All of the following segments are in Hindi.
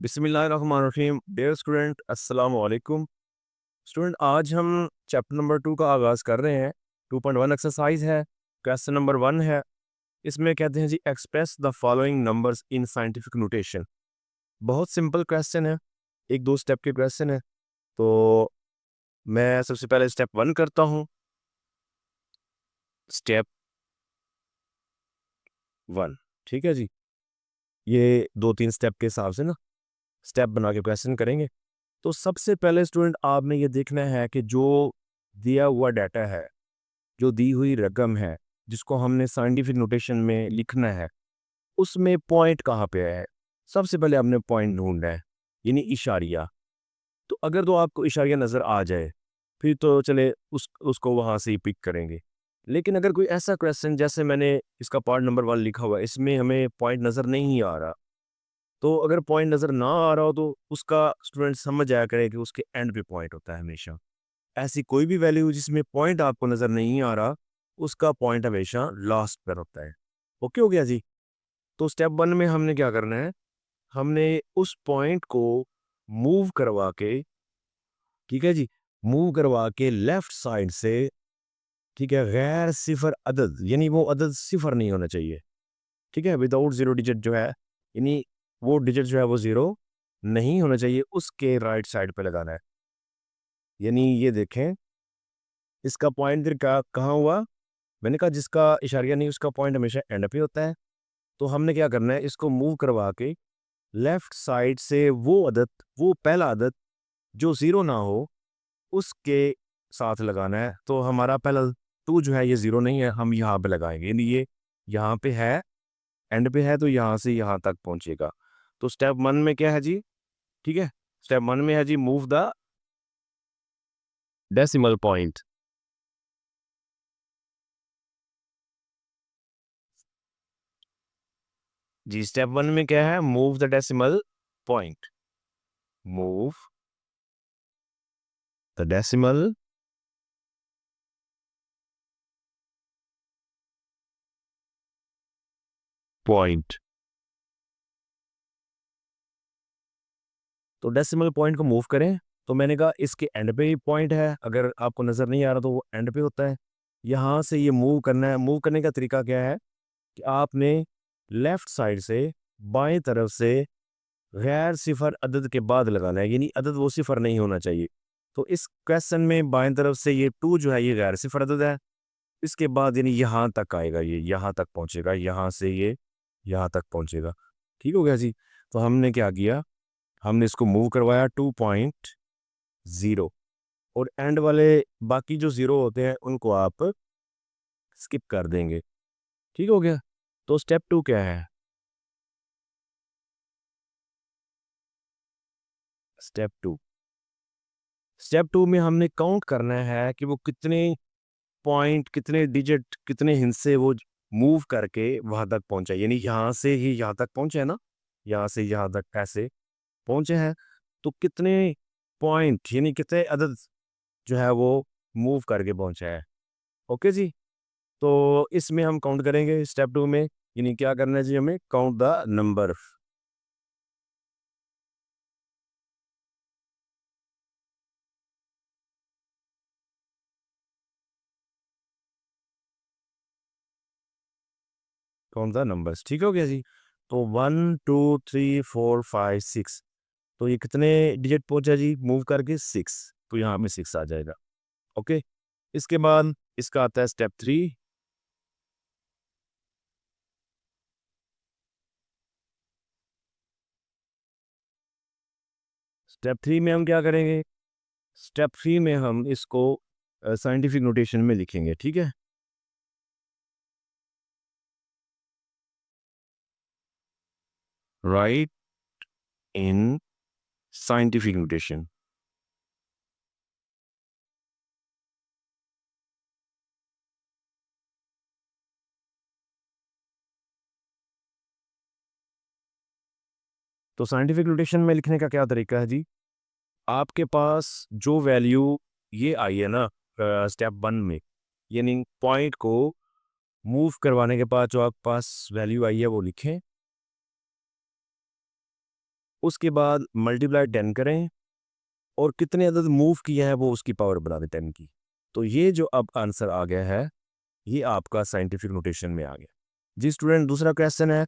बिस्मिल्लाहिर्रहमानिर्रहीम। डियर स्टूडेंट, अस्सलाम वालेकुम। स्टूडेंट, आज हम चैप्टर नंबर 2 का आगाज़ कर रहे हैं। 2.1 एक्सरसाइज है। क्वेश्चन नंबर 1 है। इसमें कहते हैं जी, express the following numbers in scientific notation. बहुत सिंपल क्वेश्चन है, एक दो स्टेप के क्वेश्चन है। तो मैं सबसे पहले स्टेप 1 करता हूँ। स्टेप 1, ठीक है जी। ये 2-3 स्टेप के हिसाब से ना स्टेप बना के क्वेश्चन करेंगे। तो सबसे पहले स्टूडेंट, आपने ये देखना है कि जो दिया हुआ डाटा है, जो दी हुई रकम है, जिसको हमने साइंटिफिक नोटेशन में लिखना है, उसमें पॉइंट कहाँ पे है। सबसे पहले आपने पॉइंट ढूंढना है, यानी इशारिया। तो अगर तो आपको इशारिया नज़र आ जाए, फिर तो चले उसको वहाँ से ही पिक करेंगे। लेकिन अगर कोई ऐसा क्वेश्चन, जैसे मैंने इसका पार्ट नंबर 1 लिखा हुआ है, इसमें हमें पॉइंट नज़र नहीं आ रहा, तो अगर पॉइंट नज़र ना आ रहा हो तो उसका स्टूडेंट समझ जाया करे कि उसके एंड पे पॉइंट होता है हमेशा। ऐसी कोई भी वैल्यू जिसमें पॉइंट आपको नज़र नहीं आ रहा, उसका पॉइंट हमेशा लास्ट पर होता है। ओके हो गया जी। तो स्टेप 1 में हमने क्या करना है, हमने उस पॉइंट को मूव करवा के, ठीक है जी, मूव करवा के लेफ्ट साइड से, ठीक है, गैर सिफर अदद, यानी वो अदद सिफर नहीं होना चाहिए, ठीक है, विदाउट जीरो डिजिट जो है, यानी वो डिजिट जो है वो जीरो नहीं होना चाहिए, उसके राइट साइड पे लगाना है। यानी ये देखें, इसका पॉइंट फिर कहाँ हुआ। मैंने कहा जिसका इशारिया नहीं, उसका पॉइंट हमेशा एंड पे होता है। तो हमने क्या करना है, इसको मूव करवा के लेफ्ट साइड से वो अदद, वो पहला अदद जो ज़ीरो ना हो, उसके साथ लगाना है। तो हमारा पहला 2 जो है ये ज़ीरो नहीं है, हम यहाँ पे लगाएंगे, यानी ये यहाँ पे है, एंड पे है, तो यहाँ से यहाँ तक पहुँचेगा। तो स्टेप 1 में क्या है जी, ठीक है, स्टेप 1 में है जी, मूव द डेसिमल पॉइंट। जी, स्टेप 1 में क्या है, move the decimal point. Move the decimal point. तो डेसिमल पॉइंट को मूव करें, तो मैंने कहा इसके एंड पे ही पॉइंट है, अगर आपको नज़र नहीं आ रहा तो वो एंड पे होता है। यहाँ से ये मूव करना है। मूव करने का तरीका क्या है कि आपने लेफ्ट साइड से बाएं तरफ से गैर सिफर अदद के बाद लगाना है, यानी अदद वो सिफर नहीं होना चाहिए। तो इस क्वेश्चन में बाएं तरफ से ये 2 जो है ये गैर सिफर अदद है। इसके बाद यानी यहाँ तक आएगा, ये यहाँ तक पहुँचेगा, यहाँ से ये यहाँ तक पहुँचेगा। ठीक हो गया जी। तो हमने क्या किया, हमने इसको मूव करवाया 2.0, और एंड वाले बाकी जो ज़ीरो होते हैं उनको आप स्किप कर देंगे। ठीक हो गया। तो स्टेप 2 क्या है, स्टेप 2, स्टेप 2 में हमने काउंट करना है कि वो कितने पॉइंट, कितने डिजिट, कितने हिस्से वो मूव करके वहां तक पहुंचा, यानी यहाँ से ही यहाँ तक पहुंचे है ना, यहाँ से यहाँ तक ऐसे पहुंचे हैं। तो कितने पॉइंट, यानी कितने अदद जो है वो मूव करके पहुंचा है। ओके जी। तो इसमें हम काउंट करेंगे स्टेप 2 में, यानी क्या करना है जी, हमें count the number. Count the numbers, ठीक हो गया जी। तो 1 2 3 4 5 6, तो ये कितने डिजिट पहुंचा जी मूव करके, 6, तो यहाँ में 6 आ जाएगा। ओके। इसके बाद इसका आता है स्टेप 3। स्टेप 3 में हम क्या करेंगे, स्टेप 3 में हम इसको साइंटिफिक नोटेशन में लिखेंगे, ठीक है। Write in scientific notation. तो साइंटिफिक नोटेशन में लिखने का क्या तरीका है जी, आपके पास जो वैल्यू ये आई है ना स्टेप 1 में, यानी पॉइंट को मूव करवाने के बाद जो आपके पास वैल्यू आई है वो लिखें। उसके बाद मल्टीप्लाई 10 करें और कितने अदद मूव किया है वो उसकी पावर बना दें 10 की। तो ये जो अब आंसर आ गया है ये आपका साइंटिफिक नोटेशन में आ गया जी। स्टूडेंट दूसरा क्वेश्चन है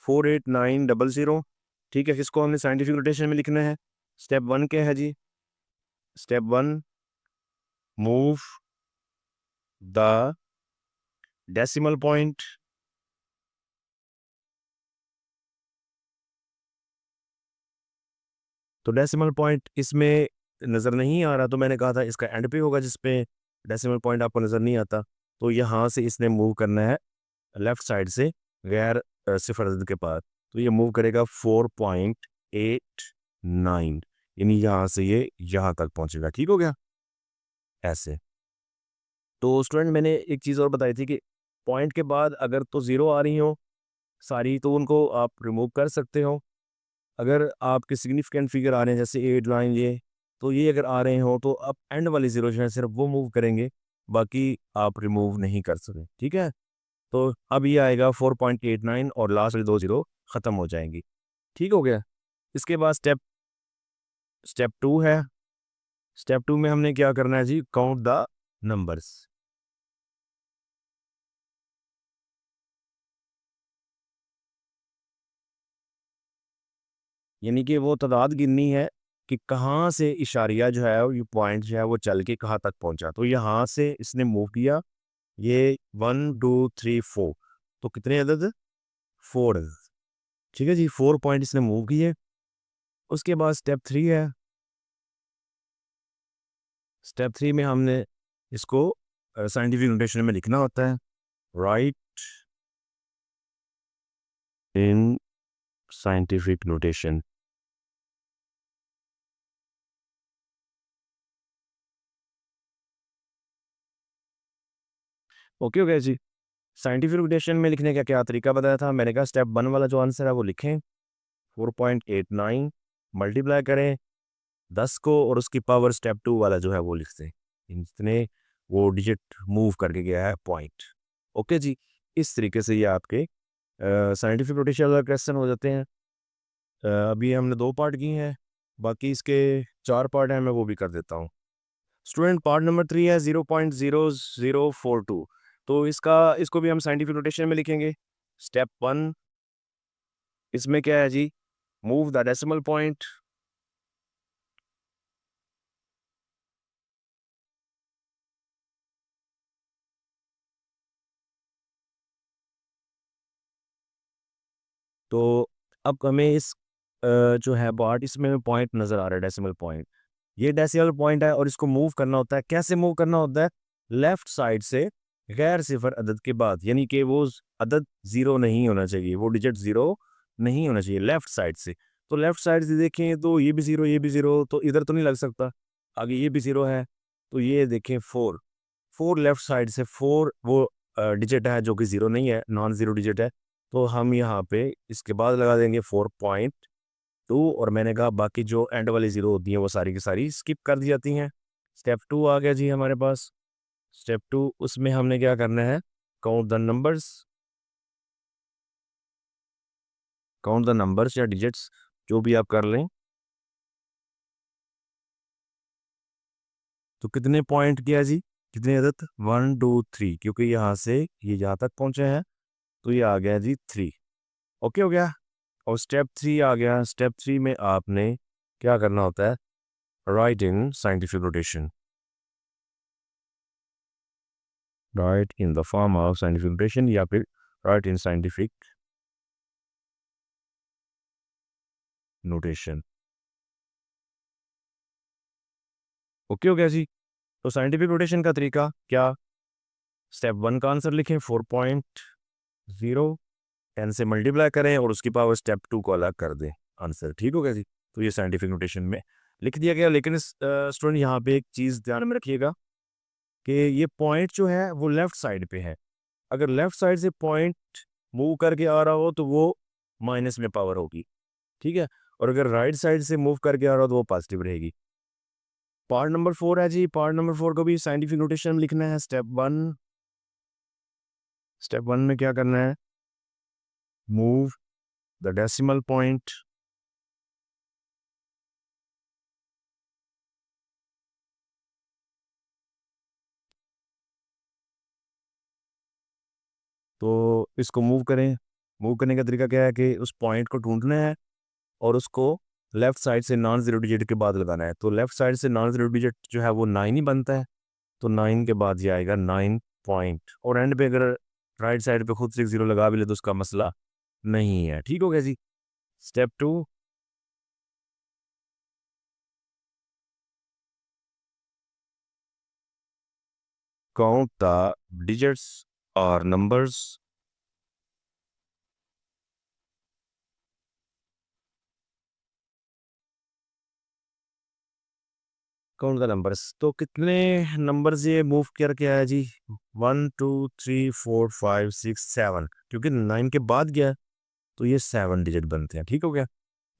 48900। ठीक है, इसको हमने साइंटिफिक नोटेशन में लिखना है। स्टेप 1 क्या है जी? Step 1, move the decimal point तो डेसिमल पॉइंट इसमें नज़र नहीं आ रहा, तो मैंने कहा था इसका एंड पे होगा जिसपे डेसिमल पॉइंट आपको नज़र नहीं आता। तो यहाँ से इसने मूव करना है लेफ्ट साइड से गैर सिफर अदद के पास। तो ये मूव करेगा 4.89, यानी यहाँ से ये यहाँ तक पहुँचेगा। ठीक हो गया ऐसे। तो स्टूडेंट मैंने एक चीज़ और बताई थी कि पॉइंट के बाद अगर तो ज़ीरो आ रही हो सारी तो उनको आप रिमूव कर सकते हो। अगर आपके सिग्निफिकेंट फिगर आ रहे हैं जैसे 8 9 ये, तो ये अगर आ रहे हो तो आप एंड वाली ज़ीरो जो है सिर्फ वो मूव करेंगे, बाकी आप रिमूव नहीं कर सकते। ठीक है, तो अब ये आएगा 4.89 और लास्ट वाली दो ज़ीरो ख़त्म हो जाएंगी। ठीक हो गया। इसके बाद स्टेप स्टेप 2 है। स्टेप 2 में हमने क्या करना है जी? Count the numbers. यानी कि वो तादाद गिननी है कि कहाँ से इशारिया जो है ये पॉइंट जो है वो चल के कहाँ तक पहुंचा। तो यहाँ से इसने मूव किया ये 1 2 3 4, तो कितने अदद? 4 अदद। ठीक है जी, 4 पॉइंट इसने मूव किए। उसके बाद स्टेप 3 है। स्टेप 3 में हमने इसको साइंटिफिक नोटेशन में लिखना होता है। Write in scientific notation. Okay हो गया जी। साइंटिफिक नोटेशन में लिखने का क्या तरीका बताया था? मैंने कहा स्टेप 1 वाला जो आंसर है वो लिखें 4.89 मल्टीप्लाई करें 10 को और उसकी पावर स्टेप 2 वाला जो है वो लिख दें। इतने वो डिजिट मूव करके गया है पॉइंट। ओके जी, इस तरीके से ये आपके साइंटिफिक नोटेशन वाला क्वेश्चन हो जाते हैं। अभी हमने 2 पार्ट किए हैं, बाकी इसके 4 पार्ट हैं, मैं वो भी कर देता हूँ। स्टूडेंट पार्ट नंबर 3 है 0.0042। तो इसको भी हम साइंटिफिक नोटेशन में लिखेंगे। स्टेप 1 इसमें क्या है जी? Move the decimal point. तो अब हमें इस जो है पार्ट इसमें पॉइंट नज़र आ रहा है डेसिमल पॉइंट। ये डेसिमल पॉइंट है और इसको मूव करना होता है। कैसे मूव करना होता है? लेफ्ट साइड से गैर सिफर अदद के बाद, यानी कि वो अदद ज़ीरो नहीं होना चाहिए, वो डिजिट ज़ीरो नहीं होना चाहिए लेफ्ट साइड से। तो लेफ्ट साइड से देखें तो ये भी ज़ीरो, ये भी ज़ीरो, तो इधर तो नहीं लग सकता। आगे ये भी ज़ीरो है, तो ये देखें 4 4 लेफ्ट साइड से 4 वो डिजिट है जो कि ज़ीरो नहीं है, नॉन ज़ीरो डिजिट है। तो हम यहाँ पे इसके बाद लगा देंगे 4.2 और मैंने कहा बाकी जो एंड वाली ज़ीरो होती हैं वो सारी की सारी स्किप कर दी जाती हैं। स्टेप 2 आ गया जी हमारे पास। स्टेप 2 उसमें हमने क्या करना है? Count the numbers. Count the numbers या डिजिट्स जो भी आप कर लें। तो कितने पॉइंट किया जी? कितने अदद? 1 2 3, क्योंकि यहाँ से ये यहाँ तक पहुँचे हैं तो ये आ गया जी 3। ओके हो गया। और स्टेप 3 आ गया। स्टेप 3 में आपने क्या करना होता है? Write in scientific notation. Right in the form of scientific notation या फिर right in scientific notation. Okay हो गया जी। तो साइंटिफिक नोटेशन का तरीका क्या? स्टेप 1 का आंसर लिखें 4.0, 10 से मल्टीप्लाई करें और उसकी पावर स्टेप 2 को अलग कर दें आंसर। ठीक हो गया जी। तो ये साइंटिफिक नोटेशन में लिख दिया गया। लेकिन स्टूडेंट यहाँ पे एक चीज़ ध्यान में रखिएगा कि ये पॉइंट जो है वो लेफ्ट साइड पे है। अगर लेफ्ट साइड से पॉइंट मूव करके आ रहा हो तो वो माइनस में पावर होगी। ठीक है, और अगर राइट साइड से मूव करके आ रहा हो तो वो पॉजिटिव रहेगी। पार्ट नंबर 4 है जी। पार्ट नंबर 4 को भी साइंटिफिक नोटेशन में लिखना है। स्टेप 1। स्टेप 1 में क्या करना है? मूव द डेसिमल पॉइंट तो इसको मूव करें। मूव करने का तरीका क्या है कि उस पॉइंट को ढूंढना है और उसको लेफ्ट साइड से नॉन ज़ीरो डिजिट के बाद लगाना है। तो लेफ्ट साइड से नॉन ज़ीरो डिजिट जो है वो 9 ही बनता है, तो 9 के बाद ये आएगा 9 पॉइंट, और एंड पे अगर राइट साइड पे खुद से एक ज़ीरो लगा भी ले तो उसका मसला नहीं है। ठीक हो गया जी। स्टेप 2, काउंट द डिजिट्स और नंबर्स। काउंट द नंबर्स, तो कितने नंबर्स ये मूव करके आया जी? 1 2 3 4 5 6 7, क्योंकि 9 के बाद गया तो ये 7 डिजिट बनते हैं। ठीक हो गया।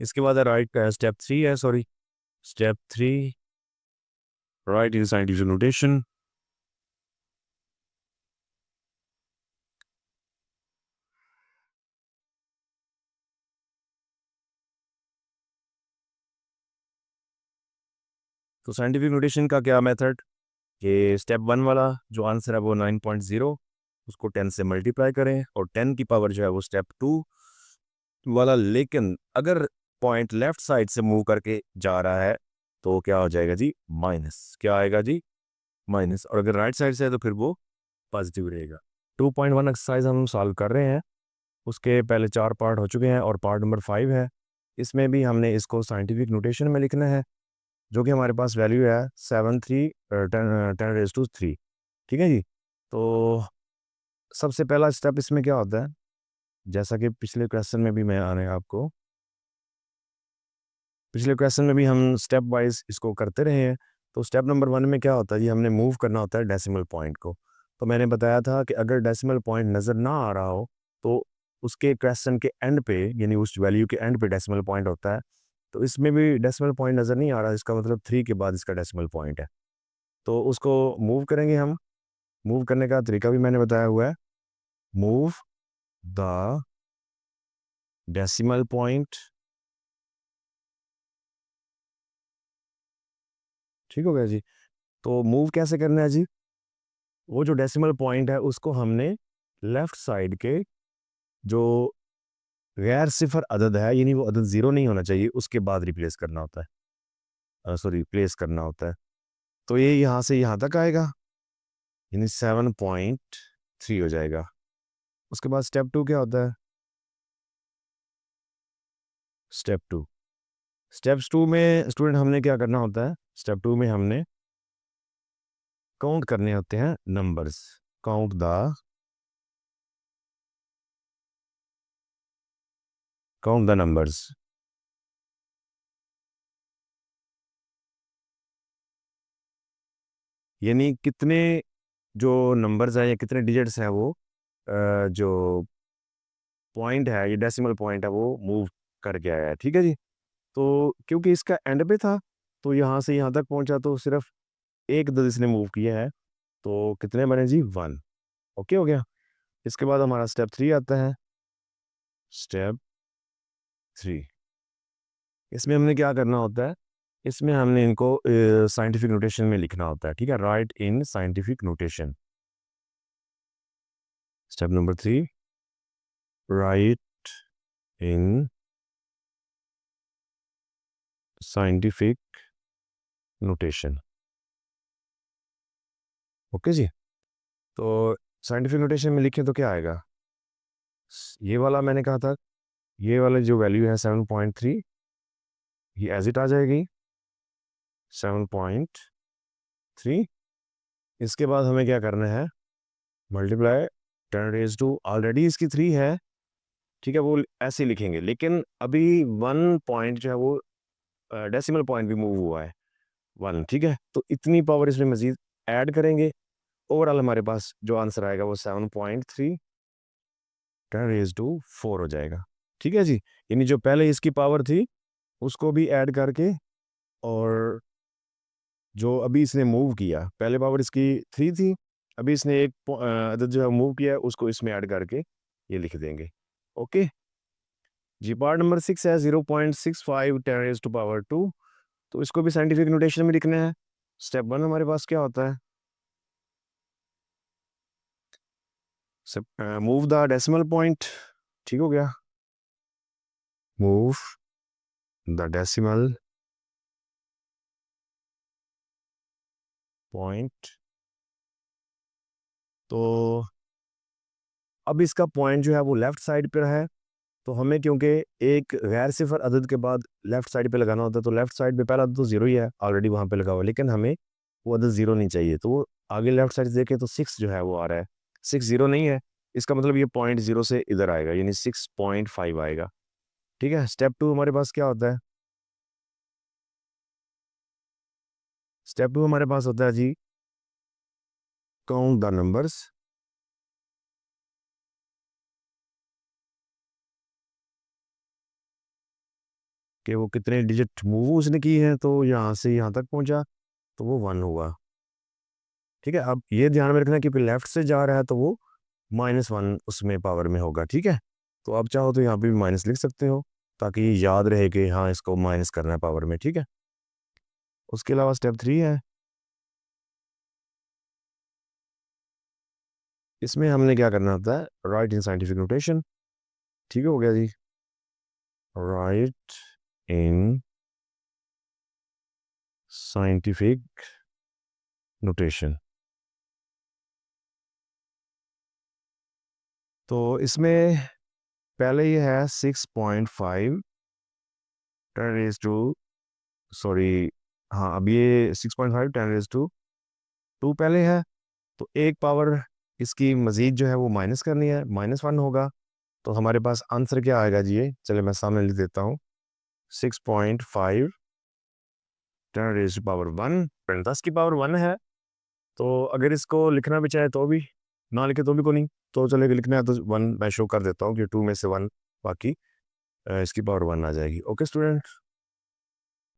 इसके बाद राइट का स्टेप 3 है, sorry, step 3, write in scientific notation. तो साइंटिफिक नोटेशन का क्या मेथड, कि स्टेप 1 वाला जो आंसर है वो 9.0, उसको 10 से मल्टीप्लाई करें, और 10 की पावर जो है वो स्टेप 2 वाला। लेकिन अगर पॉइंट लेफ्ट साइड से मूव करके जा रहा है तो क्या हो जाएगा जी? माइनस। क्या आएगा जी? माइनस। और अगर राइट साइड से है तो फिर वो पॉजिटिव रहेगा। 2.1 एक्सरसाइज हम सॉल्व कर रहे हैं। उसके पहले 4 पार्ट हो चुके हैं और पार्ट नंबर 5 है। इसमें भी हमने इसको साइंटिफिक नोटेशन में लिखना है, जो कि हमारे पास वैल्यू है 7 3 10 10 रेज़ टू 3। ठीक है जी। तो सबसे पहला स्टेप इसमें क्या होता है, जैसा कि पिछले क्वेश्चन में भी हम स्टेप वाइज इसको करते रहे हैं। तो स्टेप नंबर 1 में क्या होता है जी, हमने मूव करना होता है डेसिमल पॉइंट को। तो मैंने बताया था कि अगर डेसिमल पॉइंट नज़र ना आ रहा हो तो उसके क्वेश्चन के एंड पे, यानी उस वैल्यू के एंड पे डेसिमल पॉइंट होता है। तो इसमें भी डेसिमल पॉइंट नज़र नहीं आ रहा, इसका मतलब 3 के बाद इसका डेसिमल पॉइंट है। तो उसको मूव करेंगे हम। मूव करने का तरीका भी मैंने बताया हुआ है। Move the decimal point. ठीक हो गया जी। तो मूव कैसे करना है जी? वो जो डेसिमल पॉइंट है उसको हमने लेफ्ट साइड के जो गैर सिफर अदद है, यानी वो अदद ज़ीरो नहीं होना चाहिए, उसके बाद रिप्लेस करना होता है, सॉरी, प्लेस करना होता है। तो ये यहाँ से यहाँ तक आएगा, यानी 7.3 हो जाएगा। उसके बाद स्टेप 2 क्या होता है? स्टेप 2, स्टेप्स 2 में स्टूडेंट हमने क्या करना होता है? स्टेप 2 में हमने काउंट करने होते हैं नंबर्स। काउंट द नंबर्स, यानी कितने जो नंबर्स हैं या कितने डिजिट्स हैं वो जो पॉइंट है, ये डेसिमल पॉइंट है, वो मूव करके आया है। ठीक है जी। तो क्योंकि इसका एंड पे था तो यहाँ से यहाँ तक पहुँचा, तो सिर्फ एक दस इसने मूव किया है। तो कितने बने जी? 1। ओके हो गया। इसके बाद हमारा स्टेप 3 आता है। स्टेप 3, इसमें हमने क्या करना होता है? इसमें हमने इनको साइंटिफिक नोटेशन में लिखना होता है। ठीक है, write in scientific notation. Step number 3, write in scientific notation. Okay जी। तो साइंटिफिक नोटेशन में लिखें तो क्या आएगा? ये वाला मैंने कहा था, ये वाला जो वैल्यू है 7.3, ये एज इट आ जाएगी 7.3। इसके बाद हमें क्या करना है? मल्टीप्लाई 10 रेज़ टू, ऑलरेडी इसकी 3 है। ठीक है, वो ऐसे ही लिखेंगे, लेकिन अभी 1 पॉइंट जो है वो डेसिमल पॉइंट भी मूव हुआ है 1। ठीक है, तो इतनी पावर इसमें मजीद ऐड करेंगे। ओवरऑल हमारे पास जो आंसर आएगा वो 7.3 10 रेज़ टू 4 हो जाएगा। ठीक है जी। यानी जो पहले इसकी पावर थी उसको भी ऐड करके, और जो अभी इसने मूव किया, पहले पावर इसकी 3 थी, अभी इसने एक अदद जो है मूव किया है, उसको इसमें ऐड करके ये लिख देंगे। ओके जी। पार्ट नंबर 6 है 0.65 10 रेज़ टू पावर 2। तो इसको भी साइंटिफिक नोटेशन में लिखना है। स्टेप 1 हमारे पास क्या होता है? मूव द डेसिमल पॉइंट, ठीक हो गया, मूव द डेसिमल पॉइंट। तो अब इसका पॉइंट जो है वो लेफ्ट साइड पर है, तो हमें क्योंकि एक गैर सिफर अदद के बाद लेफ्ट साइड पे लगाना होता है, तो लेफ्ट साइड पे पहला तो जीरो ही है ऑलरेडी वहाँ पे लगा हुआ है, लेकिन हमें वो अदद जीरो नहीं चाहिए, तो वो आगे लेफ्ट साइड से देखें तो 6 जो है वो आ रहा है, 6 जीरो नहीं है, इसका मतलब ये पॉइंट जीरो से इधर आएगा, यानी 6.5 आएगा। ठीक है, स्टेप 2 हमारे पास क्या होता है? स्टेप 2 हमारे पास होता है जी, काउंट द नंबर्स, कि वो कितने डिजिट मूव उसने की है, तो यहाँ से यहाँ तक पहुँचा तो वो 1 हुआ। ठीक है, अब ये ध्यान में रखना कि लेफ्ट से जा रहा है तो वो -1 उसमें पावर में होगा। ठीक है, तो आप चाहो तो यहाँ पे भी माइनस लिख सकते हो, ताकि याद रहे कि हाँ इसको माइनस करना है पावर में। ठीक है, उसके अलावा स्टेप 3 है, इसमें हमने क्या करना होता है, राइट इन साइंटिफिक नोटेशन। ठीक हो गया जी, राइट इन साइंटिफिक नोटेशन। तो इसमें पहले ये है 6.5 10 रेज टू, सॉरी, हाँ अब ये 6.5 10 रेज टू 2 पहले है, तो एक पावर इसकी मज़ीद जो है वो माइनस करनी है, -1 होगा, तो हमारे पास आंसर क्या आएगा जी? ये चले मैं सामने लिख देता हूँ, 6.5 10 रेज पावर 1, 10 की पावर 1 है, तो अगर इसको लिखना भी चाहे तो भी, ना लिखे तो भी को नहीं, तो चले लिखना है तो 1 मैं शो कर देता हूँ कि 2 में से 1, बाकी इसकी पावर 1 आ जाएगी। Okay student.